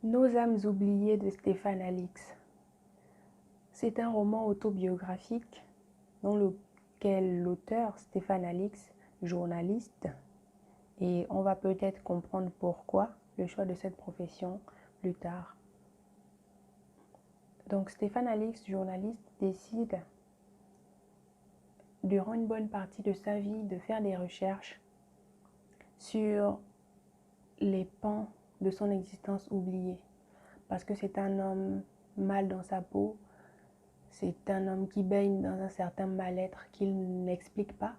Nos âmes oubliées de Stéphane Alix. C'est un roman autobiographique dans lequel l'auteur, Stéphane Alix, journaliste, et on va peut-être comprendre pourquoi le choix de cette profession plus tard. Donc Stéphane Alix, journaliste, décide durant une bonne partie de sa vie de faire des recherches sur les pans de son existence oubliée. Parce que c'est un homme mal dans sa peau, c'est un homme qui baigne dans un certain mal-être qu'il n'explique pas.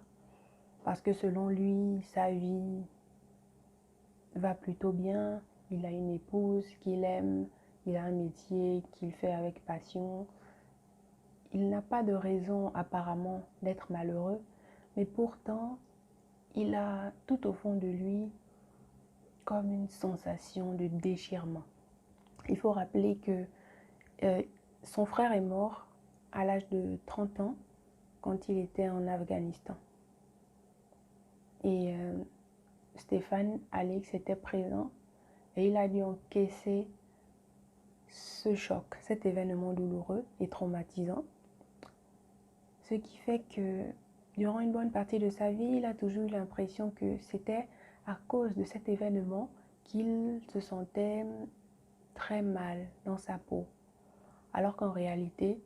Parce que selon lui, sa vie va plutôt bien, il a une épouse qu'il aime, il a un métier qu'il fait avec passion. Il n'a pas de raison apparemment d'être malheureux, mais pourtant, il a tout au fond de lui comme une sensation de déchirement. Il faut rappeler que son frère est mort à l'âge de 30 ans quand il était en Afghanistan. Et Stéphane Alix était présent et il a dû encaisser ce choc, cet événement douloureux et traumatisant. Ce qui fait que durant une bonne partie de sa vie, il a toujours eu l'impression que c'était à cause de cet événement qu'il se sentait très mal dans sa peau. Alors qu'en réalité,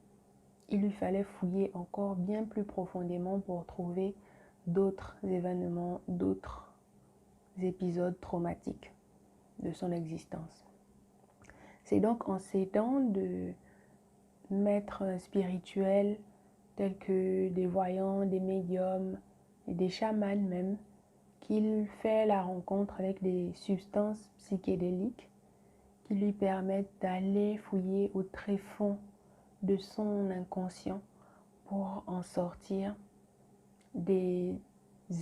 il lui fallait fouiller encore bien plus profondément pour trouver d'autres événements, d'autres épisodes traumatiques de son existence. C'est donc en s'aidant de maîtres spirituels tels que des voyants, des médiums et des chamans même, qu'il fait la rencontre avec des substances psychédéliques qui lui permettent d'aller fouiller au tréfonds de son inconscient pour en sortir des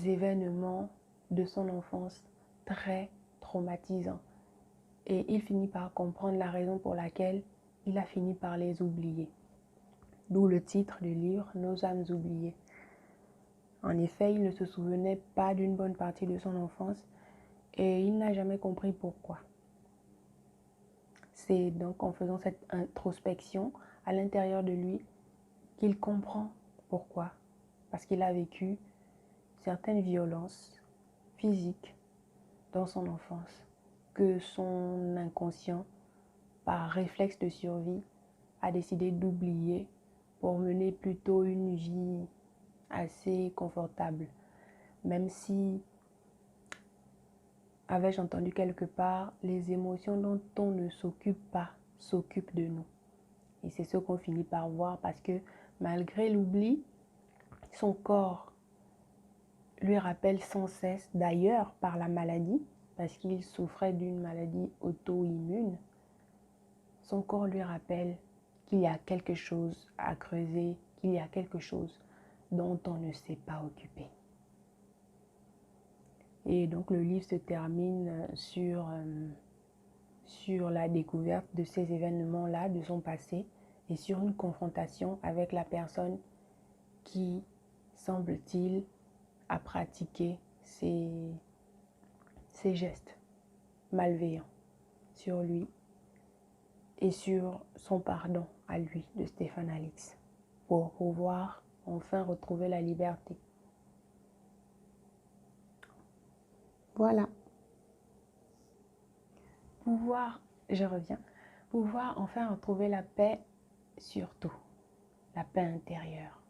événements de son enfance très traumatisants. Et il finit par comprendre la raison pour laquelle il a fini par les oublier. D'où le titre du livre, Nos âmes oubliées. En effet, il ne se souvenait pas d'une bonne partie de son enfance et il n'a jamais compris pourquoi. C'est donc en faisant cette introspection à l'intérieur de lui qu'il comprend pourquoi. Parce qu'il a vécu certaines violences physiques dans son enfance que son inconscient, par réflexe de survie, a décidé d'oublier pour mener plutôt une vie assez confortable. Même si, avais-je entendu quelque part, les émotions dont on ne s'occupe pas s'occupent de nous. Et c'est ce qu'on finit par voir parce que malgré l'oubli, son corps lui rappelle sans cesse, d'ailleurs par la maladie, parce qu'il souffrait d'une maladie auto-immune, son corps lui rappelle qu'il y a quelque chose à creuser, qu'il y a quelque chose dont on ne s'est pas occupé. Et donc le livre se termine sur la découverte de ces événements-là, de son passé, et sur une confrontation avec la personne qui, semble-t-il, a pratiqué ces gestes malveillants sur lui et sur son pardon à lui de Stéphane Alix pour pouvoir enfin retrouver la liberté. Voilà. Pouvoir enfin retrouver la paix surtout, la paix intérieure.